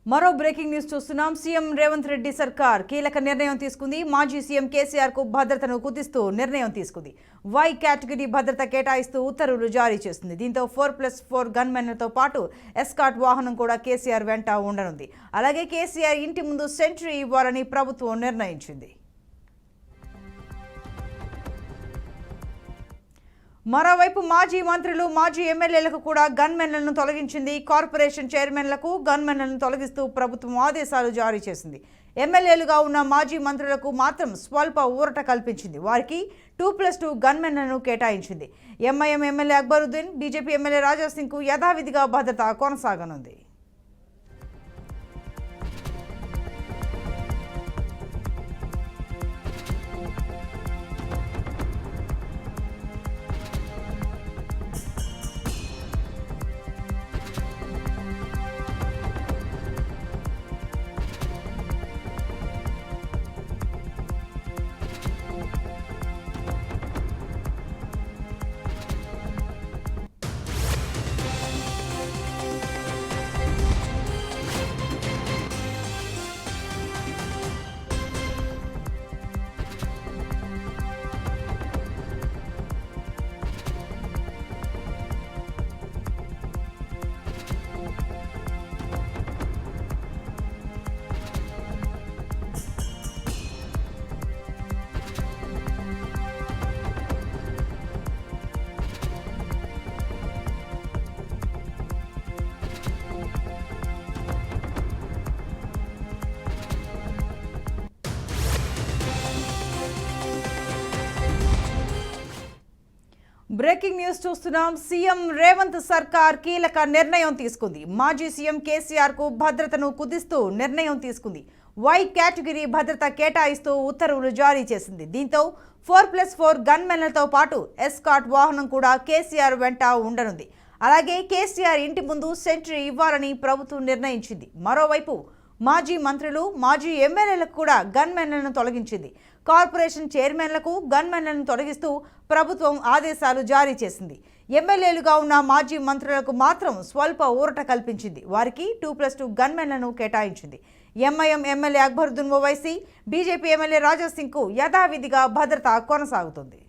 మరో breaking news చూస్తున్నాం. CM Revanth Reddy సర్కార్ కీలక నిర్ణయం తీసుకుంది. మాజీ సీఎం కేసీఆర్ కు భద్రతను కుదిస్తూ నిర్ణయం తీసుకుంది. వై కేటగిరీ భద్రత కేటాయిస్తూ ఉత్తర్వులు జారీ చేస్తుంది. దీంతో 4+4 గన్మెన్లతో పాటు ఎస్కాట్ వాహనం కూడా కేసీఆర్ వెంట ఉండనుంది. అలాగే కేసీఆర్ ఇంటి ముందు సెంట్రీ ఇవ్వాలని ప్రభుత్వం నిర్ణయించింది. మరోవైపు మాజీ మంత్రులు మాజీ ఎమ్మెల్యేలకు కూడా గన్మెన్లను తొలగించింది. కార్పొరేషన్ చైర్మన్లకు గన్మెన్లను తొలగిస్తూ ప్రభుత్వం ఆదేశాలు జారీ చేసింది. ఎమ్మెల్యేలుగా ఉన్న మాజీ మంత్రులకు మాత్రం స్వల్ప ఊరట కల్పించింది. వారికి 2+2 గన్మెన్లను కేటాయించింది. MIM MLA Akbaruddin, BJP MLA రాజాసింగ్కు యథావిధిగా భద్రత కొనసాగనుంది. బ్రేకింగ్ న్యూస్ చూస్తున్నాం. సీఎం రేవంత్ సర్కార్ కీలక నిర్ణయం తీసుకుంది. మాజీ సీఎం కేసీఆర్ కు భద్రతను కుదిస్తూ నిర్ణయం తీసుకుంది. వై కేటగిరీ భద్రత కేటాయిస్తూ ఉత్తర్వులు జారీ చేసింది. దీంతో 4+4 గన్మెన్లతో పాటు ఎస్కాట్ వాహనం కూడా కేసీఆర్ వెంట ఉండనుంది. అలాగే కేసీఆర్ ఇంటి ముందు సెంట్రీ ఇవ్వాలని ప్రభుత్వం నిర్ణయించింది. మరోవైపు మాజీ మంత్రులు మాజీ ఎమ్మెల్యేలకు కూడా గన్మెన్లను తొలగించింది. కార్పొరేషన్ చైర్మన్లకు గన్మెన్లను తొలగిస్తూ ప్రభుత్వం ఆదేశాలు జారీ చేసింది. ఎమ్మెల్యేలుగా ఉన్న మాజీ మంత్రులకు మాత్రం స్వల్ప ఊరట కల్పించింది. వారికి 2+2 గన్మెన్లను కేటాయించింది. MIM MLA Akbaruddin Owaisi, BJP MLA రాజాసింగ్కు యథావిధిగా భద్రత కొనసాగుతుంది.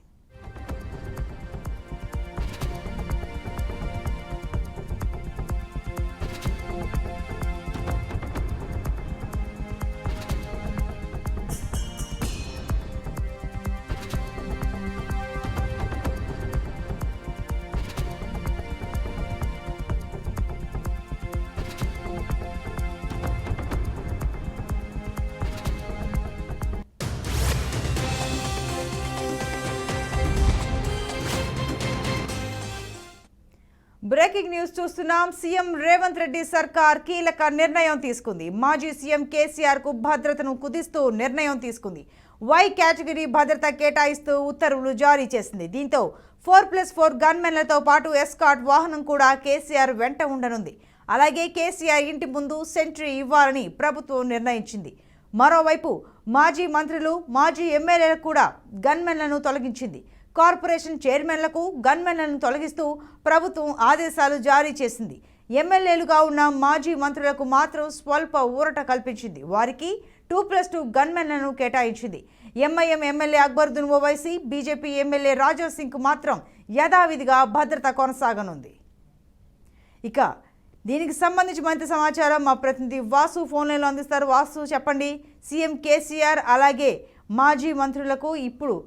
బ్రేకింగ్ న్యూస్ చూస్తున్నాం. సీఎం రేవంత్ రెడ్డి సర్కార్ కీలక నిర్ణయం తీసుకుంది. మాజీ సీఎం కేసీఆర్ కు భద్రతను కుదిస్తూ నిర్ణయం తీసుకుంది. వై కేటగిరీ భద్రత కేటాయిస్తూ ఉత్తర్వులు జారీ చేసింది. దీంతో 4+4 గన్మెన్లతో పాటు ఎస్కాట్ వాహనం కూడా కేసీఆర్ వెంట ఉండనుంది. అలాగే కేసీఆర్ ఇంటి ముందు సెంట్రీ ఇవ్వాలని ప్రభుత్వం నిర్ణయించింది. మరోవైపు మాజీ మంత్రులు మాజీ ఎమ్మెల్యేలకు కూడా గన్మెన్లను తొలగించింది. కార్పొరేషన్ చైర్మన్లకు గన్మెన్లను తొలగిస్తూ ప్రభుత్వం ఆదేశాలు జారీ చేసింది. ఎమ్మెల్యేలుగా ఉన్న మాజీ మంత్రులకు మాత్రం స్వల్ప ఊరట కల్పించింది. వారికి 2+2 గన్మెన్లను కేటాయించింది. MIM MLA Akbaruddin Owaisi, BJP MLA రాజాసింగ్కు మాత్రం యథావిధిగా భద్రత కొనసాగనుంది. ఇక దీనికి సంబంధించి మరింత సమాచారం మా ప్రతినిధి వాసు ఫోన్ లైన్లో అందిస్తారు. వాసు, చెప్పండి. సీఎం కేసీఆర్ అలాగే మాజీ మంత్రులకు ఇప్పుడు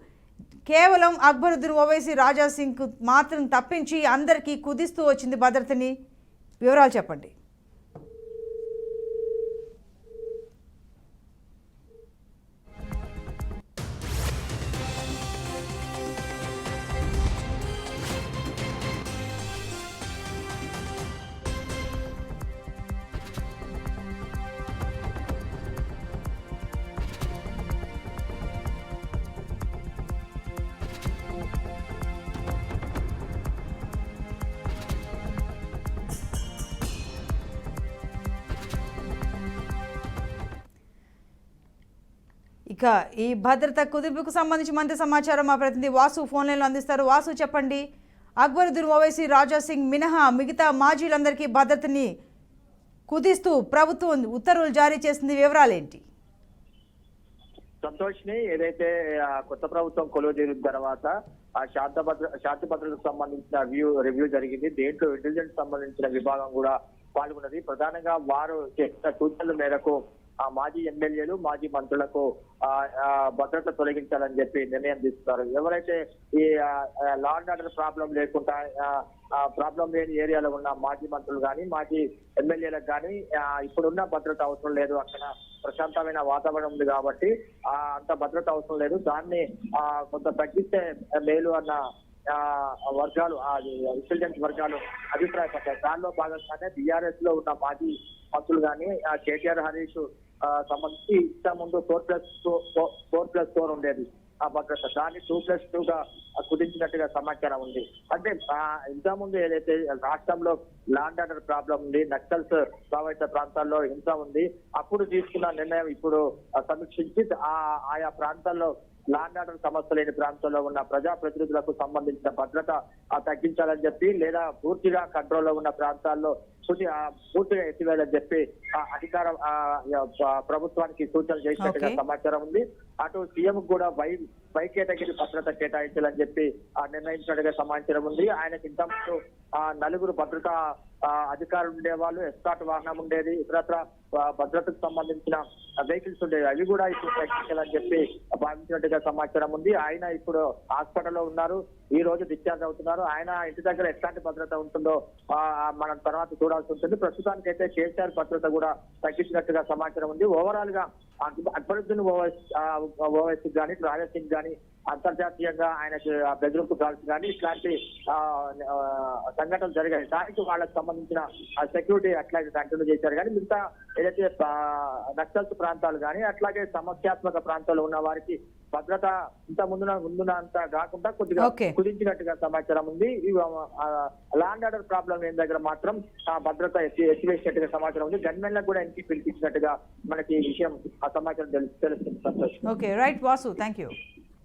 కేవలం అక్బరుద్దీన్ ఓవైసీ, రాజాసింగ్కు మాత్రం తప్పించి అందరికీ కుదిస్తూ వచ్చింది భద్రతని. వివరాలు చెప్పండి. ఇక ఈ భద్రత కుదింపుకు సంబంధించి మరింత సమాచారం మా ప్రతినిధి వాసు ఫోన్ లైన్లో అందిస్తారు. వాసు, చెప్పండి. అక్బరుద్దీన్ ఓవైసీ, రాజా సింగ్ మినహా మిగతా మాజీలందరికీ భద్రతని కుదిస్తూ ప్రభుత్వం ఉత్తర్వులు జారీ చేసింది. వివరాలేంటి? సంతోష్ని ఏదైతే కొత్త ప్రభుత్వం కొలువు తీరిన తర్వాత ఆ శాంతి భద్రతకు సంబంధించిన రివ్యూ జరిగింది. దేంట్లో ఇంటెలిజెన్స్ సంబంధించిన విభాగం కూడా పాల్గొన్నది. ప్రధానంగా వారు చేసిన సూచనల మేరకు ఆ మాజీ ఎమ్మెల్యేలు మాజీ మంత్రులకు భద్రత తొలగించాలని చెప్పి నిర్ణయం తీసుకున్నారు. ఎవరైతే ఈ లా అండ్ ఆర్డర్ ప్రాబ్లం లేకుండా ప్రాబ్లం లేని ఏరియాలో ఉన్న మాజీ మంత్రులు కానీ మాజీ ఎమ్మెల్యేలకు కానీ ఇప్పుడున్న భద్రత అవసరం లేదు, అక్కడ ప్రశాంతమైన వాతావరణం ఉంది కాబట్టి అంత భద్రత అవసరం లేదు, దాన్ని కొంత తగ్గిస్తే మేలు అన్న వర్గాలు ఇంటెలిజెన్స్ వర్గాలు అభిప్రాయపడ్డారు. దానిలో భాగంగానే బీఆర్ఎస్ లో ఉన్న మాజీ మంత్రులు కానీ కేటీఆర్ హరీష్ సంబంధించి ఇంత ముందు 4+4 ఉండేది ఆ భద్రత, దాన్ని 2+2 గా కుదించినట్టుగా సమాచారం ఉంది. అంటే ఇంత ముందు ఏదైతే రాష్ట్రంలో లా అండ్ ఆర్డర్ ప్రాబ్లం ఉంది, నక్సల్స్ ప్రభావిత ప్రాంతాల్లో హింస ఉంది, అప్పుడు తీసుకున్న నిర్ణయం ఇప్పుడు సమీక్షించి ఆయా ప్రాంతాల్లో లా అండ్ ఆర్డర్ సమస్య లేని ప్రాంతాల్లో ఉన్న ప్రజా ప్రతినిధులకు సంబంధించిన భద్రత తగ్గించాలని చెప్పి లేదా పూర్తిగా కంట్రోల్లో ఉన్న ప్రాంతాల్లో పూర్తిగా ఎత్తివేయాలని చెప్పి అధికారం ప్రభుత్వానికి సూచనలు చేసినట్టుగా సమాచారం ఉంది. అటు సీఎం కూడా వై కేటగిరీ భద్రత కేటాయించాలని చెప్పి నిర్ణయించినట్టుగా సమాచారం ఉంది. ఆయనకి ఇంతకుముందు 4 భద్రతా అధికారులు ఉండేవాళ్ళు, ఎస్కాట్ వాహనం ఉండేది, ఇతరత్ర భద్రతకు సంబంధించిన వెహికల్స్ ఉండేవి, అవి కూడా ఇప్పుడు తగ్గించాలని చెప్పి భావించినట్టుగా సమాచారం ఉంది. ఆయన ఇప్పుడు హాస్పిటల్లో ఉన్నారు, ఈ రోజు డిశ్చార్జ్ అవుతున్నారు. ఆయన ఇంటి దగ్గర ఎట్లాంటి భద్రత ఉంటుందో మనం తర్వాత చూడాల్సి ఉంటుంది. ప్రస్తుతానికి అయితే కేసీఆర్ భద్రత కూడా తగ్గించినట్టుగా సమాచారం ఉంది. ఓవరాల్ గా అక్బరుద్దీన్ ఓవైసీ కానీ రాజసింగ్ కానీ అంతర్జాతీయంగా ఆయనకి బెదిరింపు కాల్స్ కానీ ఇట్లాంటి సంఘటనలు జరిగాయి. దానికి వాళ్ళకి సంబంధించిన సెక్యూరిటీ అట్లాగే కంటిన్యూ చేశారు. కానీ మిగతా ఏదైతే నక్సల్స్ ప్రాంతాలు కానీ అట్లాగే సమస్యాత్మక ప్రాంతాల్లో ఉన్న వారికి భద్రత ఇంత ముందునంత కాకుండా కొద్దిగా కుదించినట్టుగా సమాచారం ఉంది. లా అండ్ ఆర్డర్ ప్రాబ్లం లేని దగ్గర మాత్రం భద్రత ఎత్తివేసినట్టుగా సమాచారం ఉంది. గన్మెన్లకు కూడా ఇంటికి పిలిపించినట్టుగా మనకి ఈ విషయం ఆ సమాచారం తెలుస్తుంది. Santosh. Okay, right Vasu, thank you.